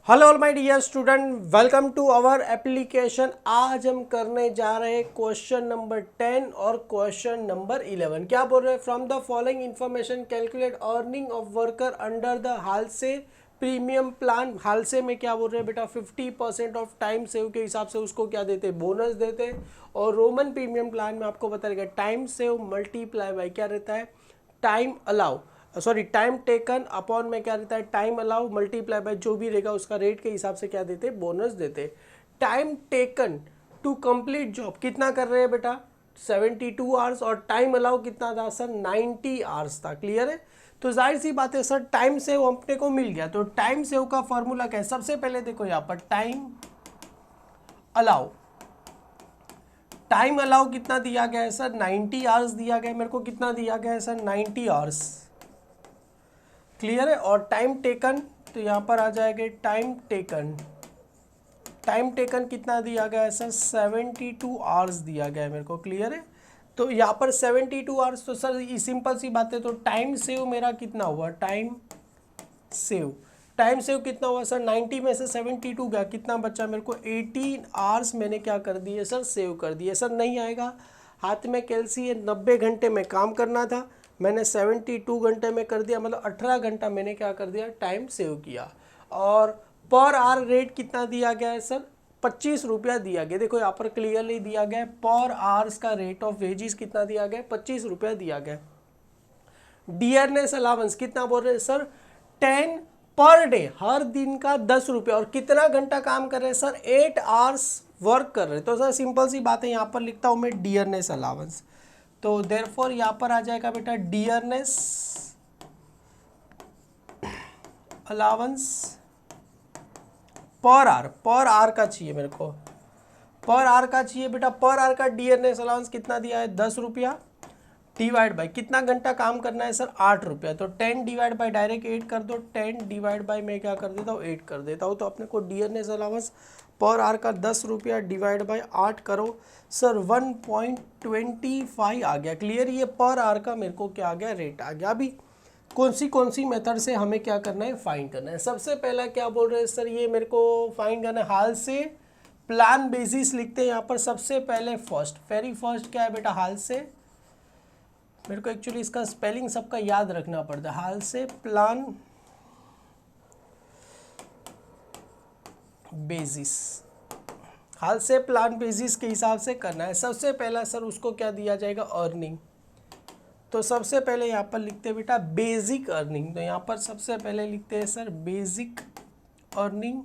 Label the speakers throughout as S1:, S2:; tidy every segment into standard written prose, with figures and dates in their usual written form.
S1: Hello all my dear student, welcome to our application. आज हम करने जा रहे हैं क्वेश्चन नंबर 10 और क्वेश्चन नंबर 11। क्या बोल रहे हैं? From the following information calculate earning of worker under the Halsey premium plan. Halsey में क्या बोल रहे हैं बेटा? 50% ऑफ टाइम सेव के हिसाब से उसको क्या देते हैं? बोनस देते हैं। और रोमन प्रीमियम प्लान में आपको बताएगा टाइम सेव मल्टीप्लाई बाय क्या रहता है? Time allow, sorry time taken upon में क्या रहता है? टाइम अलाउ मल्टीप्लाई बाय जो भी रहेगा उसका रेट के हिसाब से क्या देते? बोनस देते। Time taken to complete job कितना कर रहे हैं बेटा? 72 आवर्स। और टाइम अलाउ कितना था सर? 90 आवर्स था। क्लियर है? तो जाहिर सी बात है सर, टाइम सेव अपने को मिल गया। तो टाइम सेव का फॉर्मूला क्या है? सबसे पहले देखो यहाँ पर टाइम अलाउ, टाइम अलाउ कितना दिया गया है सर? 90 आवर्स दिया गया है। मेरे को कितना दिया गया है सर? 90 आवर्स। क्लियर है? और टाइम टेकन, तो यहाँ पर आ जाएगा टाइम टेकन। टाइम टेकन कितना दिया गया है सर? 72 आवर्स दिया गया है मेरे को। क्लियर है? तो यहाँ पर 72 आवर्स, तो सर ये सिंपल सी बात है। तो टाइम सेव मेरा कितना हुआ? टाइम सेव, टाइम सेव कितना हुआ सर? 90 में से 72 गया, कितना बचा मेरे को? 18 आवर्स मैंने क्या कर दिए सर? सेव कर दिए। सर नहीं आएगा, हाथ में कैलसी है। 90 घंटे में काम करना था, मैंने 72 घंटे में कर दिया, मतलब 18 घंटा मैंने क्या कर दिया? टाइम सेव किया। और पर आवर रेट कितना दिया गया है सर? 25 रुपया दिया गया। देखो यहाँ पर क्लियरली दिया गया है, पर आवर्स का रेट ऑफ वेजिस कितना दिया गया? 25 रुपया दिया गया। डियरनेस अलाउंस कितना बोल रहे हैं सर? 10 पर डे, हर दिन का 10 रुपया। और कितना घंटा काम कर रहे हैं सर? 8 आवर्स वर्क कर रहे हैं। तो सर सिंपल सी बात है, यहाँ पर लिखता हूँ मैं डियरनेस अलाउंस। तो देयरफॉर यहाँ पर आ जाएगा बेटा dearness allowance per hour. Per hour का चाहिए मेरे को, पर आवर का चाहिए बेटा। पर आवर का डियरनेस अलाउंस कितना दिया है? 10 रुपया। डिवाइड बाय कितना घंटा काम करना है सर? 8 रुपया। तो 10 डिवाइड बाय डायरेक्ट 8 कर दो। 10 डिवाइड बाय मैं क्या कर देता हूँ? 8 कर देता हूँ। तो अपने को डियरनेस अलाउंस पर आवर का 10 रुपया डिवाइड बाय 8 करो सर, 1.25 आ गया। क्लियर? ये पर आवर का मेरे को क्या आ गया? रेट आ गया। अभी कौन सी मेथड से हमें क्या करना है? फाइंड करना है। सबसे पहला क्या बोल रहे हैं सर? ये मेरे को फाइंड करना है हाल से प्लान बेसिस। लिखते हैं यहाँ पर सबसे पहले फर्स्ट, वेरी फर्स्ट क्या है बेटा? हाल से, मेरे को एक्चुअली इसका स्पेलिंग सबका याद रखना पड़ता है। हाल से प्लान बेसिस, हाल से प्लान बेसिस के हिसाब से करना है। सबसे पहला सर उसको क्या दिया जाएगा? अर्निंग। तो सबसे पहले यहाँ पर लिखते हैं बेटा बेसिक अर्निंग। तो यहाँ पर सबसे पहले लिखते हैं sir basic earning.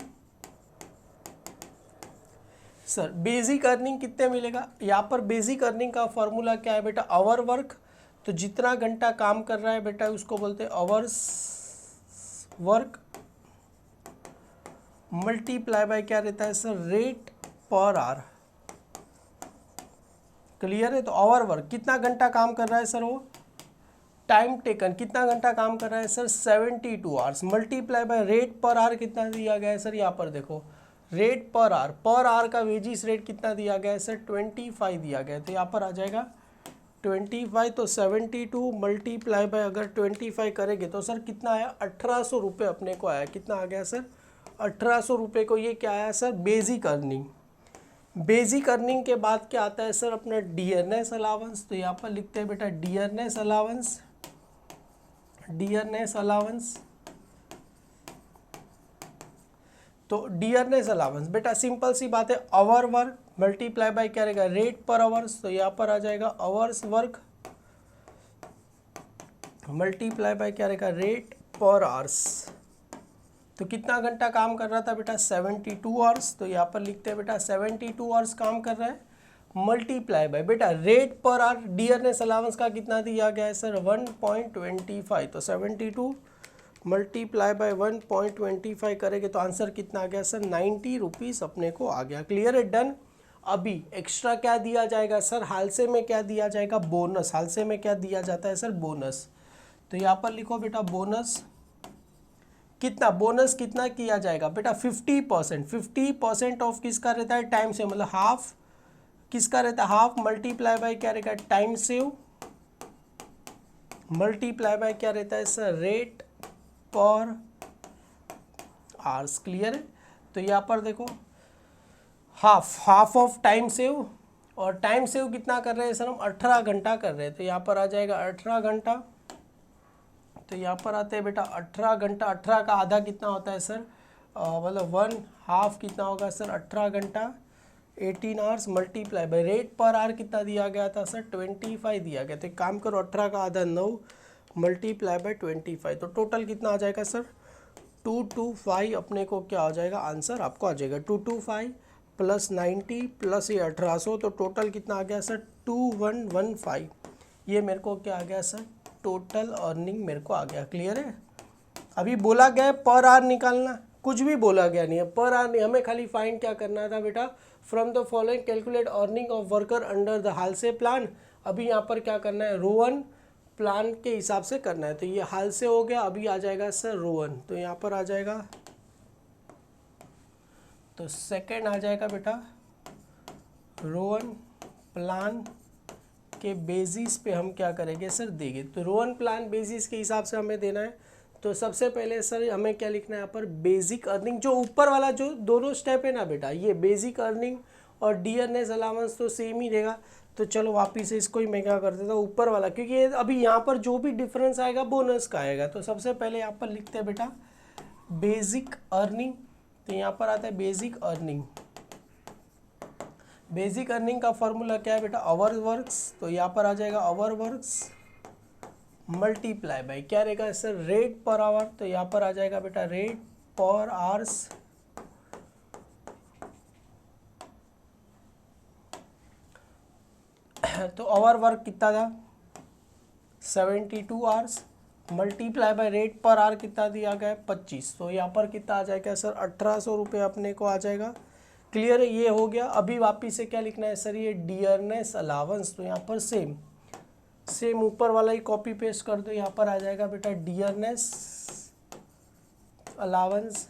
S1: Sir basic earning कितने मिलेगा? यहाँ पर बेसिक अर्निंग का फॉर्मूला क्या है बेटा? Hour work. तो जितना घंटा काम कर रहा है बेटा उसको बोलते हैं आवर्स वर्क, मल्टीप्लाई बाय क्या रहता है sir? Rate per hour. Clear है? तो आवर वर्क कितना घंटा काम कर रहा है सर? वो टाइम टेकन कितना घंटा काम कर रहा है sir? 72 hours. Multiply by rate per hour कितना दिया गया है सर? यहाँ पर देखो रेट पर आवर का वेजिस रेट कितना दिया गया है सर? 25 दिया गया है। तो यहाँ पर आ जाएगा 25। तो 72 मल्टीप्लाई बाय अगर 25 करेंगे तो सर कितना आया? 1800 रुपये अपने को आया। कितना आ गया सर? 1800 रुपये को ये क्या आया sir? Basic earning. Basic earning के बाद क्या आता है सर? अपना डियरनेस अलाउंस। तो यहाँ पर लिखते हैं बेटा डियरनेस अलाउंस, डियरनेस अलाउंस। तो डियरनेस अलाउंस बेटा सिंपल सी बात है, आवर वर्क मल्टीप्लाई बाय क्या रहेगा? रेट पर आवर्स। तो यहाँ पर आ जाएगा आवर्स वर्क मल्टीप्लाई बाय क्या रहेगा? रेट पर आवर्स। तो कितना घंटा काम कर रहा था बेटा? 72 आवर्स। तो यहाँ पर लिखते हैं बेटा 72 आवर्स काम कर रहा है, मल्टीप्लाई बाय बेटा rate per hour. Dearness allowance का कितना दिया गया है सर? 1.25। तो 72 मल्टीप्लाई बाय 1.25 करेंगे तो आंसर कितना आ गया सर? 90 रुपीज़ अपने को आ गया। क्लियर है? डन। अभी एक्स्ट्रा क्या दिया जाएगा सर? हालसे में क्या दिया जाएगा? बोनस। हालसे में क्या दिया जाता है सर? बोनस। तो यहाँ पर लिखो बेटा बोनस कितना, बोनस कितना किया जाएगा बेटा? 50%। 50% ऑफ किसका रहता है? टाइम से, मतलब हाफ किसका रहता है? हाफ मल्टीप्लाई बाय क्या रहेगा? टाइम सेव मल्टीप्लाई बाय क्या रहता है सर? रेट पर आवर्स। क्लियर है? तो यहाँ पर देखो हाफ ऑफ टाइम सेव, और टाइम सेव कितना कर रहे हैं सर हम? 18 घंटा कर रहे हैं। तो यहाँ पर आ जाएगा 18 घंटा। तो यहाँ पर आते हैं बेटा 18 घंटा, 18 का आधा कितना होता है सर? मतलब 1/2 कितना होगा सर? 18 घंटा 18 hours multiply by rate per hour कितना दिया गया था सर? 25 दिया गया। तो एक काम करो, 18 का आधा 9 मल्टीप्लाई बाई 25, तो टोटल कितना आ जाएगा सर? 225 अपने को क्या हो जाएगा? आंसर आपको आ जाएगा 225 प्लस 90 प्लस ये 1800, तो टोटल कितना आ गया सर? 2115। ये मेरे को क्या आ गया सर? टोटल अर्निंग मेरे को आ गया। क्लियर है? अभी बोला गया है पर आवर निकालना, कुछ भी बोला गया नहीं है, पर आवर नहीं, हमें खाली फाइंड क्या करना था बेटा? From the following calculate earning of worker under the Halsey plan. अभी यहाँ पर क्या करना है? रोवन प्लान के हिसाब से करना है। तो ये हालसे हो गया, अभी आ जाएगा सर रोवन। तो यहाँ पर आ जाएगा, तो सेकंड आ जाएगा बेटा रोवन प्लान के बेसिस पे हम क्या करेंगे सर? देंगे। तो रोवन प्लान बेसिस के हिसाब से हमें देना है। तो सबसे पहले सर हमें क्या लिखना है यहाँ पर? Basic earning. जो ऊपर वाला जो दोनों स्टेप है ना बेटा, ये बेसिक अर्निंग और डियरनेस अलाउंस तो सेम ही रहेगा। तो चलो वापिस से इसको ही मैं क्या कर देता हूँ ऊपर वाला, क्योंकि ये अभी यहाँ पर जो भी डिफरेंस आएगा बोनस का आएगा। तो सबसे पहले यहाँ पर लिखते हैं बेटा बेसिक अर्निंग। तो यहाँ पर आता है बेसिक अर्निंग। बेसिक अर्निंग का फॉर्मूला क्या है बेटा? Hour works. तो यहाँ पर आ जाएगा आवर वर्क्स मल्टीप्लाई बाई क्या रहेगा सर? Rate per hour. तो यहाँ पर आ जाएगा बेटा रेट पर आवर्स तो आवर वर्क कितना था? 72 hours multiply by rate per hour कितना दिया गया है? 25। तो यहाँ पर कितना आ जाएगा सर? 1800 रुपये अपने को आ जाएगा। क्लियर है? ये हो गया। अभी वापिस से क्या लिखना है सर? ये डियरनेस अलाउंस। तो यहाँ पर सेम ऊपर वाला ही कॉपी पेस्ट कर दो। यहाँ पर आ जाएगा बेटा डियरनेस अलाउंस,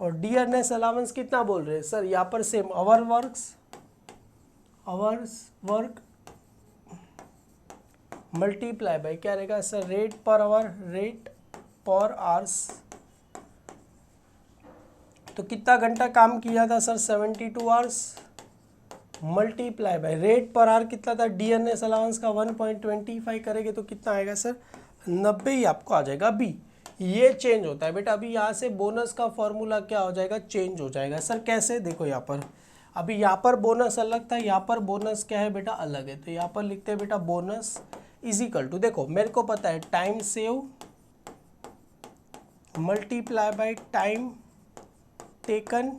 S1: और डियरनेस अलाउंस कितना बोल रहे हैं सर? यहाँ पर same hours work multiply by क्या रहेगा sir? Rate per hour, rate पर आवर्स। तो कितना घंटा काम किया था sir? 72 hours multiply by rate per hour कितना था? डियरनेस अलाउंस का 1.25 करेंगे तो कितना आएगा सर? 90 ही आपको आ जाएगा। अभी ये चेंज होता है बेटा, अभी यहाँ से बोनस का फॉर्मूला क्या हो जाएगा? चेंज हो जाएगा। सर कैसे? देखो यहाँ पर अभी यहाँ पर बोनस अलग था, यहाँ पर बोनस क्या है बेटा? अलग है। तो यहाँ पर लिखते हैं बेटा बोनस इज इक्वल टू, देखो मेरे को पता है time save multiply by time taken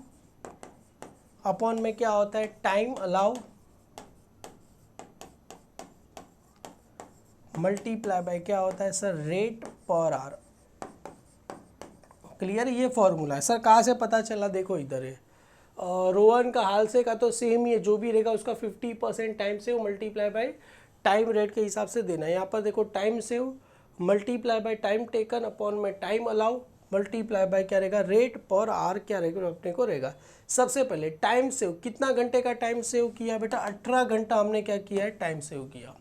S1: upon में क्या होता है? टाइम अलाउ मल्टीप्लाई बाई क्या होता है sir? Rate per hour. Clear? ये फॉर्मूला है सर। कहाँ से पता चला? देखो इधर है, रोहन का हाल से का तो सेम ही है, जो भी रहेगा उसका 50% time save multiply by time rate के हिसाब से देना है। यहाँ पर देखो time save multiply by time taken upon में टाइम अलाउ मल्टीप्लाई बाई क्या रहेगा? रेट पर आवर क्या रहेगा अपने को रहेगा। सबसे पहले टाइम सेव, कितना घंटे का टाइम सेव किया बेटा? 18 घंटा हमने क्या किया है? टाइम सेव किया।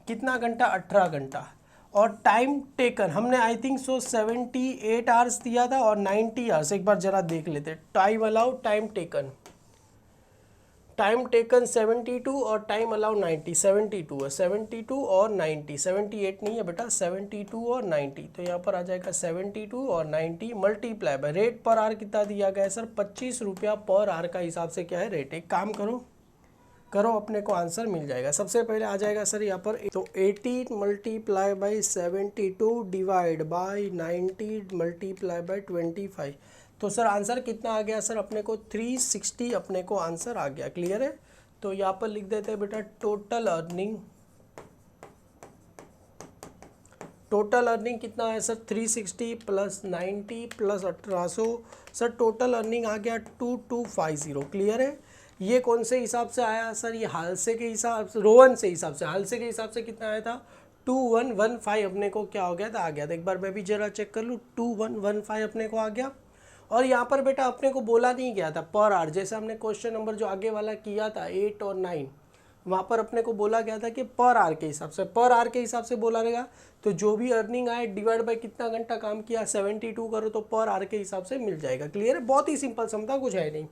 S1: कितना घंटा? 18 घंटा। और टाइम टेकन हमने आई थिंक सो 78 आवर्स दिया था और 90 आवर्स। एक बार जरा देख लेते। टाइम अलाउ टाइम टेकन 72 और टाइम अलाउ 90। 72 है, 72 और 90, 78 नहीं है बेटा, 72 और 90। तो यहाँ पर आ जाएगा 72 और 90 multiply by rate per hour कितना दिया गया है सर? 25 रुपया पर आवर का हिसाब से क्या है रेट। एक काम करो अपने को आंसर मिल जाएगा। सबसे पहले आ जाएगा सर यहाँ पर, तो 18 multiply by 72 divide by 90 multiply by 25। तो सर आंसर कितना आ गया सर अपने को? 360 अपने को आंसर आ गया। क्लियर है? तो यहाँ पर लिख देते हैं बेटा टोटल अर्निंग कितना है sir? 360 plus 90 plus 1800। Sir total earning आ गया 2250। क्लियर है? ये कौन से हिसाब से आया सर? ये हालसे के हिसाब से, रोहन से हिसाब से, हालसे के हिसाब से कितना आया था? 2115 अपने को क्या हो गया था? आ गया था। एक बार मैं भी जरा चेक कर लूँ। 2115 अपने को आ गया। और यहाँ पर बेटा अपने को बोला नहीं गया था पर आवर, जैसे हमने क्वेश्चन नंबर जो आगे वाला किया था 8 और 9, वहाँ पर अपने को बोला गया था कि पर आवर के हिसाब से, पर आवर के हिसाब से बोला रहेगा तो जो भी अर्निंग आए डिवाइड बाय कितना घंटा काम किया 72 करो तो पर आवर के हिसाब से मिल जाएगा। क्लियर है, बहुत ही सिंपल समझा, कुछ है नहीं।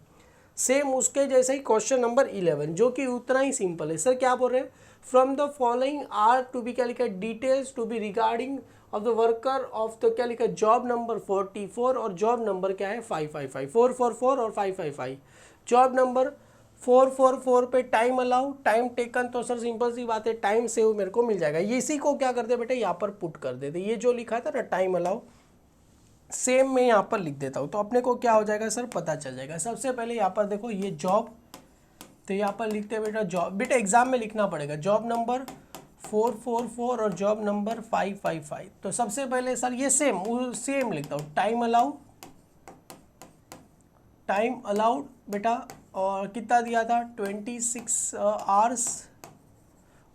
S1: सेम उसके जैसे ही क्वेश्चन नंबर 11 जो कि उतना ही सिंपल है। सर क्या बोल रहे हैं, from the following are to be क्या लिखा है, details to be regarding of the worker of the क्या लिखा है, जॉब नंबर 44 और जॉब नंबर क्या है 555, 444 और 555। जॉब नंबर 444 पे टाइम अलाउ, टाइम टेकन, तो सर सिंपल सी बात है टाइम सेव मेरे को मिल जाएगा। ये इसी को क्या करते बेटे यहाँ पर पुट कर देते, ये जो लिखा था ना टाइम अलाउ सेम मैं यहाँ पर लिख देता हूँ तो अपने को क्या हो जाएगा सर पता चल जाएगा। सबसे पहले यहाँ पर देखो ये जॉब, तो यहाँ पर लिखते हैं बेटा जॉब, बेटा एग्जाम में लिखना पड़ेगा जॉब नंबर 444 और जॉब नंबर 555। तो सबसे पहले सर ये सेम लिखता हूँ, टाइम अलाउड बेटा, और कितना दिया था 26 आवर्स,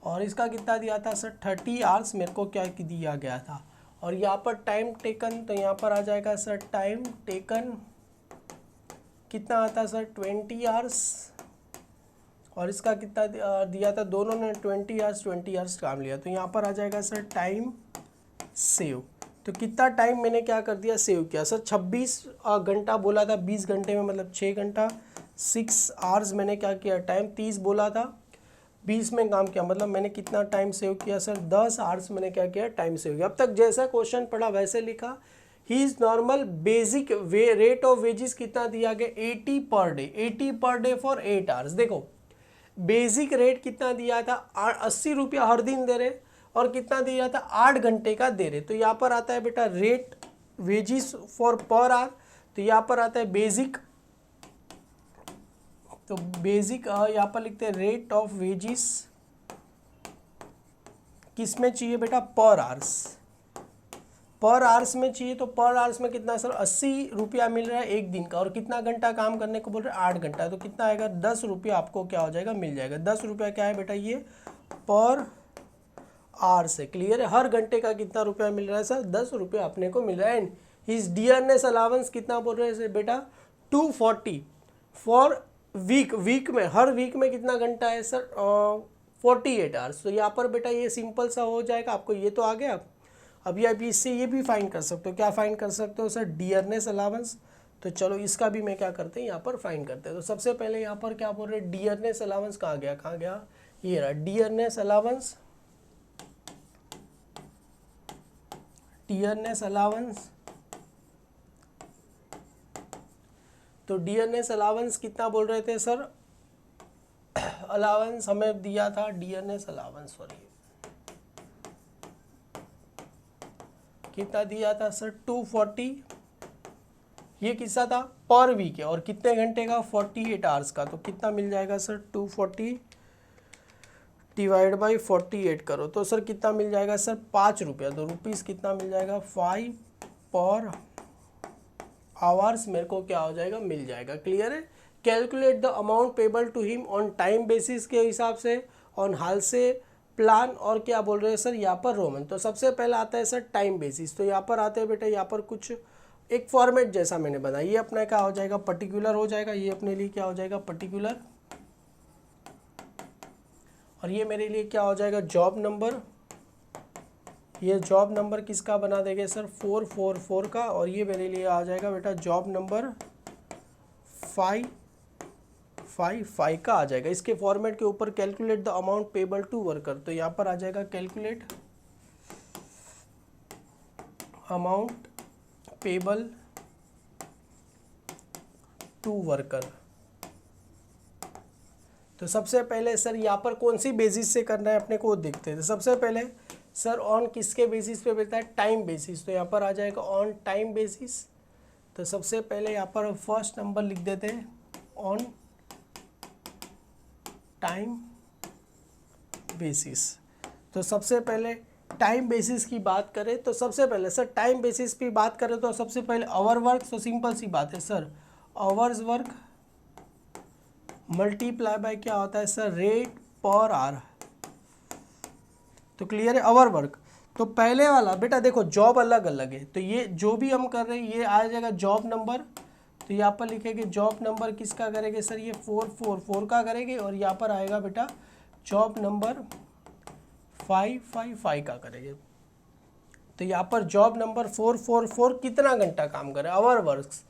S1: और इसका कितना दिया था सर 30 आवर्स मेरे को क्या दिया गया था। और यहाँ पर टाइम टेकन, तो यहाँ पर आ जाएगा सर टाइम टेकन कितना आता सर 20 आवर्स, और इसका कितना दिया था, दोनों ने 20 आवर्स काम लिया, तो यहाँ पर आ जाएगा सर टाइम सेव। तो कितना टाइम मैंने क्या कर दिया सेव किया सर 26 घंटा बोला था, 20 घंटे में मतलब 6 घंटा, 6 आवर्स मैंने क्या किया टाइम 30 बोला था, 20 में काम किया, मतलब मैंने कितना टाइम सेव किया सर 10 आवर्स मैंने क्या किया टाइम सेव किया। अब तक जैसा क्वेश्चन पढ़ा वैसे लिखा। He is normal basic rate of wages कितना दिया गया 80 per day, 80 per day for 8 hours. देखो बेसिक रेट कितना दिया था 80 रुपया हर दिन दे रहे, और कितना दिया था 8 घंटे का दे रहे। तो यहाँ पर आता है बेटा rate wages for per hour, तो यहाँ पर आता है बेसिक, तो बेसिक यहाँ पर लिखते हैं रेट ऑफ वेजेस किस में चाहिए बेटा पर आवर्स, पर आवर्स में चाहिए। तो पर आवर्स में कितना सर 80 रुपया मिल रहा है एक दिन का, और कितना घंटा काम करने को बोल रहे हैं 8 घंटा, तो कितना आएगा 10 रुपया आपको क्या हो जाएगा मिल जाएगा। 10 रुपया क्या है बेटा ये पर आवर से। क्लियर है, हर घंटे का कितना रुपया मिल रहा है सर 10 रुपया अपने को मिल रहा है। एंड हिज डियरनेस अलाउंस कितना बोल रहे हैं बेटा 240 फॉर वीक में, हर वीक में कितना घंटा है सर 48 आवर्स। तो यहाँ पर बेटा ये सिंपल सा हो जाएगा, आपको ये तो आ गया। अभी आप इससे ये भी फाइंड कर सकते हो, क्या फाइंड कर सकते हो सर डियरनेस अलाउंस। तो चलो इसका भी मैं क्या करते हैं यहाँ पर फाइंड करते हैं। तो सबसे पहले यहाँ पर क्या बोल रहे हैं डियरनेस अलाउंस कहाँ गया, ये रहा डियरनेस अलाउंस, डियरनेस अलाउंस। तो डियरनेस अलाउंस कितना बोल रहे थे सर, अलाउंस हमें दिया था डियरनेस अलाउंस, सॉरी कितना दिया था सर 240, ये कितना था पर वीक है, और कितने घंटे का 48 आवर्स का, तो कितना मिल जाएगा सर 240 डिवाइड बाई 48 करो तो सर कितना मिल जाएगा सर 5 रुपया, तो रुपीज़ कितना मिल जाएगा 5 पर आवर्स मेरे को क्या हो जाएगा मिल जाएगा। क्लियर है, calculate the amount payable to him on time basis के हिसाब से, ऑन हाल से प्लान, और क्या बोल रहे हैं सर यहाँ पर रोमन। तो सबसे पहले आता है सर टाइम बेसिस, तो यहाँ पर आते हैं बेटा यहाँ पर कुछ एक फॉर्मेट जैसा मैंने बनाया, ये अपना क्या हो जाएगा पर्टिकुलर हो जाएगा, ये अपने लिए क्या हो जाएगा पर्टिकुलर, और ये मेरे लिए क्या हो जाएगा जॉब नंबर, ये जॉब नंबर किसका बना देंगे सर 444 का, और ये मेरे लिए आ जाएगा बेटा जॉब नंबर 555 का आ जाएगा। इसके फॉर्मेट के ऊपर calculate the amount payable to worker, तो यहाँ पर आ जाएगा calculate amount payable to worker. तो सबसे पहले सर यहाँ पर कौन सी बेसिस से करना है अपने को देखते हैं। तो सबसे पहले सर ऑन किसके बेसिस पे मिलता है टाइम बेसिस, तो यहाँ पर आ जाएगा ऑन टाइम बेसिस। तो सबसे पहले यहाँ पर फर्स्ट नंबर लिख देते हैं ऑन टाइम बेसिस। तो सबसे पहले टाइम बेसिस की बात करें तो सबसे पहले सर टाइम बेसिस की बात करें तो सबसे पहले आवर वर्क, तो सिंपल सी बात है sir hours work multiply by क्या होता है सर रेट पर आवर। तो क्लियर है आवर वर्क। तो पहले वाला बेटा देखो जॉब अलग अलग है, तो ये जो भी हम कर रहे हैं ये आ जाएगा जॉब नंबर, तो यहाँ पर लिखेंगे जॉब नंबर किसका करेंगे सर ये 444 का करेंगे, और यहाँ पर आएगा बेटा जॉब नंबर 555 का करेंगे। तो यहाँ पर जॉब नंबर 444 कितना घंटा काम करे, आवर वर्क्स।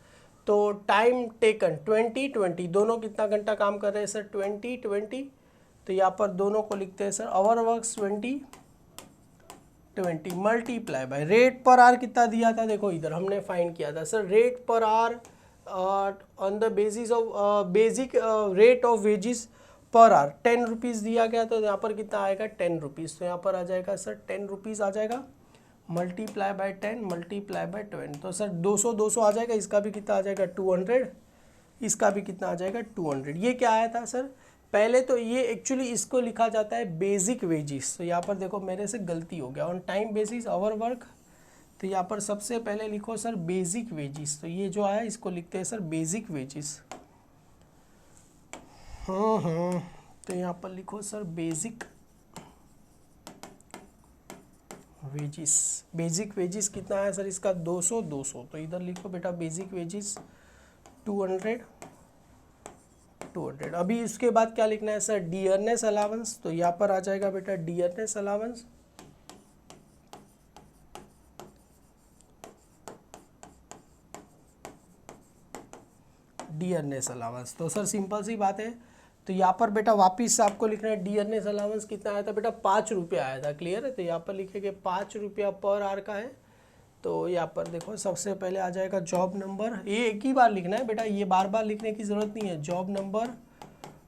S1: तो टाइम टेकन 20 दोनों कितना घंटा काम कर रहे हैं सर, 20। तो यहाँ पर दोनों को लिखते हैं sir, hour works 20 multiply by rate per hour कितना दिया था, देखो इधर हमने फाइंड किया था sir, rate per hour on the basis of basic rate of wages per hour 10 rupees दिया गया। तो यहाँ पर कितना आएगा 10 रुपीज़। तो यहाँ पर आ जाएगा सर 10 रुपीज़ आ जाएगा, मल्टीप्लाई बाय 10 मल्टीप्लाई बाय 20। तो सर 200 आ जाएगा, इसका भी कितना आ जाएगा 200, इसका भी कितना आ जाएगा 200। ये क्या आया था सर, पहले तो ये एक्चुअली इसको लिखा जाता है बेसिक वेजिस। तो यहाँ पर देखो मेरे से गलती हो गया, on time basis hour work. तो यहाँ पर सबसे पहले लिखो सर बेसिक वेजिस। तो ये जो आया इसको लिखते हैं सर बेसिक वेजिस। तो यहाँ पर लिखो sir basic wages. Basic wages कितना है सर इसका 200। तो इधर लिखो बेटा बेसिक वेजिस 200। अभी इसके बाद क्या लिखना है सर, डियरनेस अलाउंस। तो यहाँ पर आ जाएगा बेटा डियरनेस अलाउंस, डियरनेस अलाउंस। तो सर सिंपल सी बात है, तो यहाँ पर बेटा वापिस आपको लिखना है डियरनेस अलाउंस कितना आया था बेटा, 5 रुपया आया था। क्लियर है। तो यहाँ पर लिखेंगे 5 रुपया पर आवर का है। तो यहाँ पर देखो सबसे पहले आ जाएगा जॉब नंबर, ये एक ही बार लिखना है बेटा, ये बार बार लिखने की ज़रूरत नहीं है। जॉब नंबर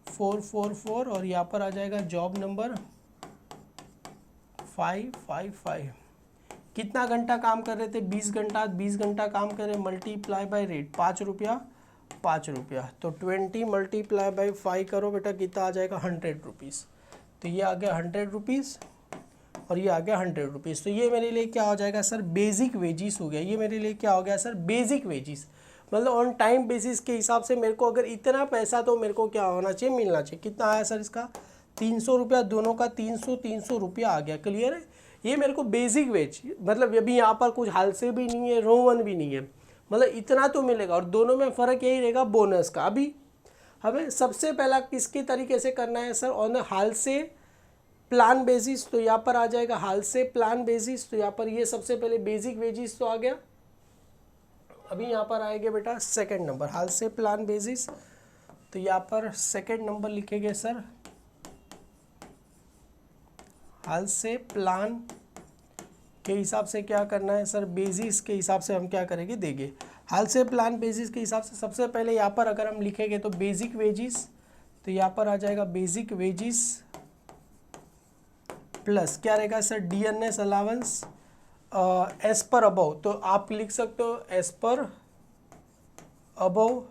S1: 444 और यहाँ पर आ जाएगा जॉब नंबर 555। कितना घंटा काम कर रहे थे, 20 घंटा। 20 घंटा काम कर रहे, मल्टीप्लाई बाय रेट 5 रुपया। तो 20 मल्टीप्लाई बाय 5 करो बेटा, कितना आ जाएगा 100 रुपीज़। तो ये आ गया 100 रुपीज़ और ये आ गया 100 रुपीज़। तो ये मेरे लिए क्या हो जाएगा सर, बेसिक वेजिस हो गया। ये मेरे लिए क्या हो गया सर, बेसिक वेजिस। मतलब ऑन टाइम बेसिस के हिसाब से मेरे को अगर इतना पैसा, तो मेरे को क्या होना चाहिए, मिलना चाहिए। कितना आया सर इसका 300 रुपया, दोनों का 300 रुपया आ गया। क्लियर है। ये मेरे को बेसिक वेज, मतलब अभी यहाँ पर कुछ हाल से भी नहीं है, रोवन भी नहीं है, मतलब इतना तो मिलेगा। और दोनों में फ़र्क यही रहेगा बोनस का। अभी हमें सबसे पहला किसके तरीके से करना है सर, ऑन द हाल से प्लान बेसिस। तो यहाँ पर आ जाएगा हाल से प्लान बेसिस। तो यहाँ पर ये सबसे पहले बेसिक वेजिस तो आ गया। अभी यहाँ पर आएंगे बेटा सेकंड नंबर, हाल से प्लान बेसिस। तो यहाँ पर सेकंड नंबर लिखेंगे सर, हाल से प्लान के हिसाब से क्या करना है सर, बेसिस के हिसाब से हम क्या करेंगे, देंगे हाल से प्लान बेसिस के हिसाब से। सबसे पहले यहाँ पर अगर हम लिखेंगे तो बेसिक वेजिस, तो यहाँ पर आ जाएगा बेसिक वेजिस प्लस क्या रहेगा sir, dearness allowance as per above. तो आप लिख सकते हो एज पर अबव।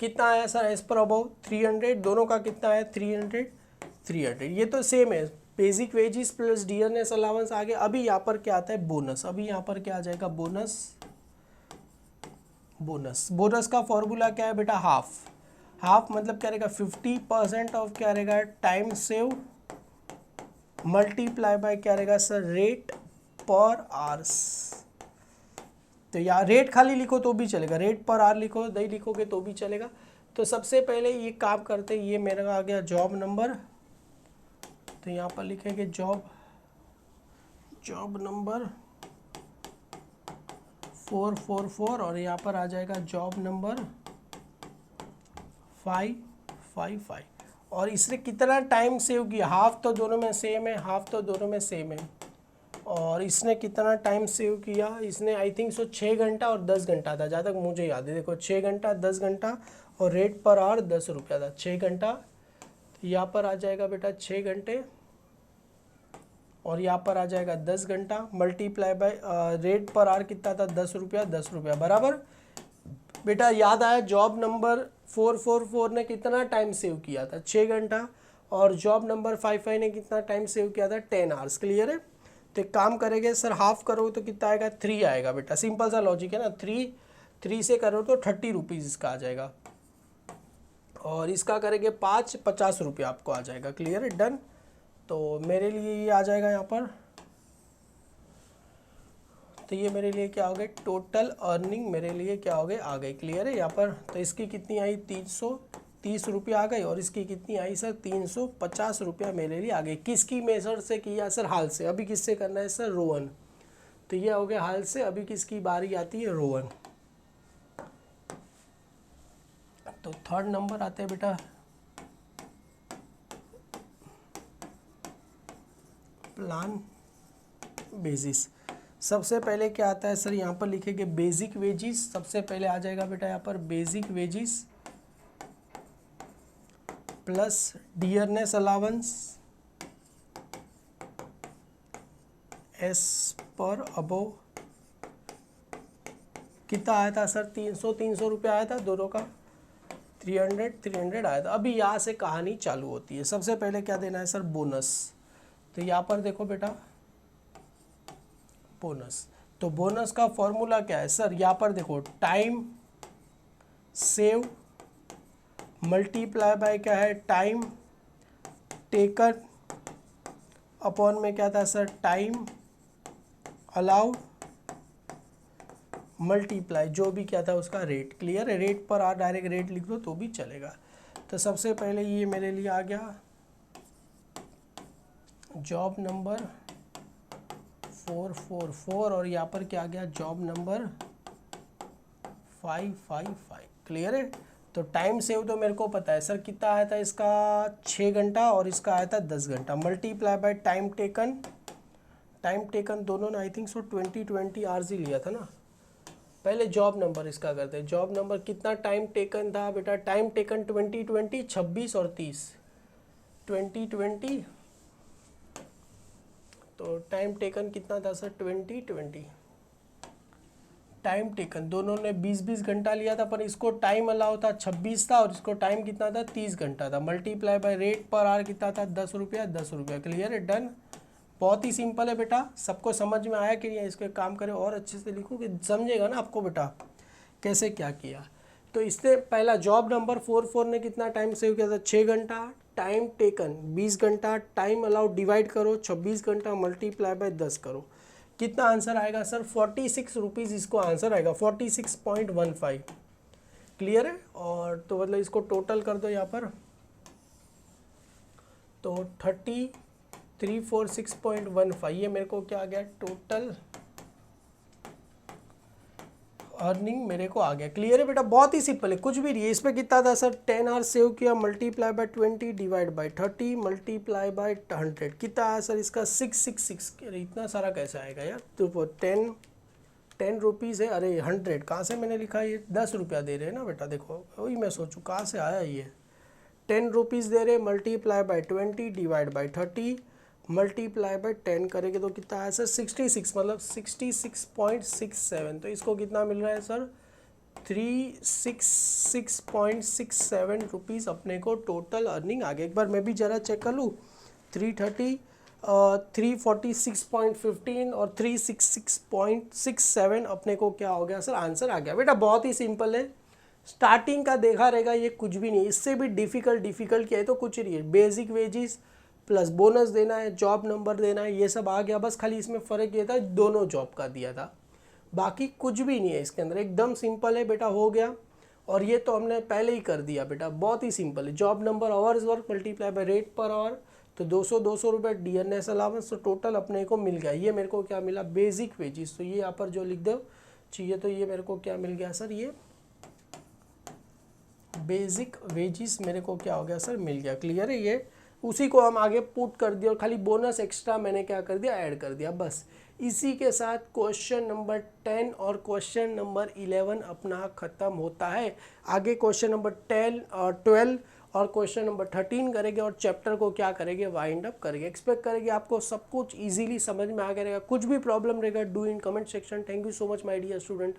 S1: कितना आया सर एज पर अबव 300, दोनों का कितना है 300। ये तो सेम है, basic wages plus dearness allowance आ गया। अभी यहाँ पर क्या आता है बोनस। अभी यहाँ पर क्या आ जाएगा बोनस। बोनस का फॉर्मूला क्या है बेटा, हाफ मतलब क्या रहेगा 50% ऑफ क्या रहेगा टाइम सेव मल्टीप्लाई बाय क्या रहेगा सर, रेट पर आवर्स। तो यहाँ रेट खाली लिखो तो भी चलेगा, रेट पर आवर लिखो नहीं लिखोगे तो भी चलेगा। तो सबसे पहले ये काम करते हैं, ये मेरा आ गया जॉब नंबर। तो यहाँ पर लिखेंगे जॉब नंबर 444 और यहाँ पर आ जाएगा जॉब नंबर 555। और इसने कितना टाइम सेव किया, हाफ तो दोनों में सेम है, और इसने कितना टाइम सेव किया, इसने आई थिंक सो 6 घंटा और 10 घंटा था, जहाँ तक मुझे याद है। देखो 6 घंटा 10 घंटा और रेट पर आवर 10 रुपया था। 6 घंटा, तो यहाँ पर आ जाएगा बेटा 6 घंटे और यहाँ पर आ जाएगा 10 घंटा multiply by rate per hour कितना था 10 रुपया बराबर। बेटा याद आया जॉब नंबर 444 ने कितना टाइम सेव किया था 6 घंटा, और जॉब नंबर 55 ने कितना टाइम सेव किया था 10 आवर्स। क्लियर है। तो एक काम करेंगे सर, हाफ करो तो कितना आएगा 3 आएगा बेटा, सिंपल सा लॉजिक है ना। 3 से करो तो 30 रुपीज़ इसका आ जाएगा, और इसका करेंगे 5 50 रुपया आपको आ जाएगा। क्लियर है, डन। तो मेरे लिए ये आ जाएगा यहाँ पर, तो ये मेरे लिए क्या हो गए, टोटल अर्निंग मेरे लिए क्या हो गए आ गई। क्लियर है यहाँ पर। तो इसकी कितनी आई 300 30 रुपया आ गई और इसकी कितनी आई सर 350 रुपया मेरे लिए आ गई। किसकी मेथड से किया सर? हाल से। अभी किससे करना है सर? रोहन। तो ये हो गया हाल से। अभी किसकी बारी आती है? रोहन। तो थर्ड नंबर आते हैं बेटा प्लान बेसिस। सबसे पहले क्या आता है सर? यहाँ पर लिखेंगे बेसिक वेजिस। सबसे पहले आ जाएगा बेटा यहाँ पर basic wages plus dearness allowance as per above. कितना आया था सर? 300 रुपया आया था दोनों का। 300 आया था। अभी यहाँ से कहानी चालू होती है। सबसे पहले क्या देना है सर? बोनस। तो यहाँ पर देखो बेटा बोनस। तो बोनस का फॉर्मूला क्या है सर? यहाँ पर देखो टाइम सेव मल्टीप्लाई बाय क्या है? टाइम टेकन अपॉन में क्या था सर? टाइम अलाउड मल्टीप्लाई जो भी क्या था उसका रेट। क्लियर है? रेट पर आ डायरेक्ट रेट लिख दो तो भी चलेगा। तो सबसे पहले ये मेरे लिए आ गया जॉब नंबर 444 और यहाँ पर क्या आ गया? Job number 555। क्लियर है? तो टाइम सेव तो मेरे को पता है सर। कितना आया था इसका? 6 घंटा और इसका आया था 10 घंटा। Multiply by time taken. Time taken दोनों ने आई थिंक सो 20 आवर्स ही लिया था ना। पहले जॉब नंबर इसका करते हैं। जॉब नंबर कितना टाइम टेकन था बेटा? टाइम टेकन 20 26 और 30 20 तो टाइम टेकन कितना था सर? 20 टाइम टेकन दोनों ने 20 घंटा लिया था, पर इसको टाइम अलाउ था 26 था और इसको टाइम कितना था? 30 घंटा था। Multiply by rate per hour कितना था? 10 रुपया 10 रुपया। क्लियर है? डन। बहुत ही सिंपल है बेटा। सबको समझ में आया कि नहीं? इसको एक काम करें और अच्छे से लिखो कि समझेगा ना आपको बेटा कैसे क्या किया। तो इससे पहला जॉब नंबर 44 ने कितना टाइम सेव किया था? 6 घंटा। टाइम टेकन 20 घंटा। टाइम अलाउड डिवाइड करो 26 घंटा मल्टीप्लाई बाय 10 करो। कितना आंसर आएगा सर? 46 रुपीज़ इसको आंसर आएगा। 46.15। क्लियर है? और तो मतलब इसको टोटल कर दो यहाँ पर। तो 3346.15 ये मेरे को क्या आ गया? टोटल अर्निंग मेरे को आ गया। क्लियर है बेटा? बहुत ही सिंपल है, कुछ भी नहीं है। इसमें कितना था सर? 10 आवर सेव किया multiply by 20 divide by 30 multiply by 100। कितना आया सर इसका? 666। अरे इतना सारा कैसे आएगा यार? तो 10 रुपीज़ है। अरे 100 कहाँ से मैंने लिखा? ये 10 रुपया दे रहे हैं ना बेटा। देखो वही मैं सोचूं कहाँ से आया ये। 10 रुपीज़ दे रहे, multiply by 20 divide by 30 multiply by 10 करेंगे तो कितना आया सर? 66, मतलब 66.67। तो इसको कितना मिल रहा है सर? 366.67 रुपीज़ अपने को टोटल अर्निंग आ गया। एक बार मैं भी ज़रा चेक कर लूँ। 330 346.15 और 366.67 अपने को क्या हो गया सर? आंसर आ गया। बेटा बहुत ही सिंपल है। स्टार्टिंग का देखा रहेगा ये कुछ भी नहीं। इससे भी डिफ़िकल्ट किया है तो कुछ नहीं है। बेसिक वेजिस प्लस बोनस देना है, जॉब नंबर देना है, ये सब आ गया। बस खाली इसमें फ़र्क ये था दोनों जॉब का दिया था, बाकी कुछ भी नहीं है इसके अंदर। एकदम सिंपल है बेटा, हो गया। और ये तो हमने पहले ही कर दिया बेटा, बहुत ही सिंपल है। Job number hours work multiply by rate per hour, तो 200 रुपये डीएनएस अलाउंस, तो टोटल अपने को मिल गया। ये मेरे को क्या मिला? Basic wages. तो ये यहाँ पर जो लिख दो चाहिए, तो ये मेरे को क्या मिल गया सर? ये बेसिक वेजिस मेरे को क्या हो गया सर? मिल गया। क्लियर है? ये उसी को हम आगे पुट कर दिया और खाली बोनस एक्स्ट्रा मैंने क्या कर दिया? ऐड कर दिया। बस इसी के साथ क्वेश्चन नंबर 10 और क्वेश्चन नंबर 11 अपना ख़त्म होता है। आगे क्वेश्चन नंबर 12 और क्वेश्चन नंबर 13 करेंगे और चैप्टर को क्या करेंगे? वाइंड अप करेंगे। एक्सपेक्ट करेंगे आपको सब कुछ इजीली समझ में आ गया रहेगा। कुछ भी प्रॉब्लम रहेगा do in comment section. Thank you so much my dear student.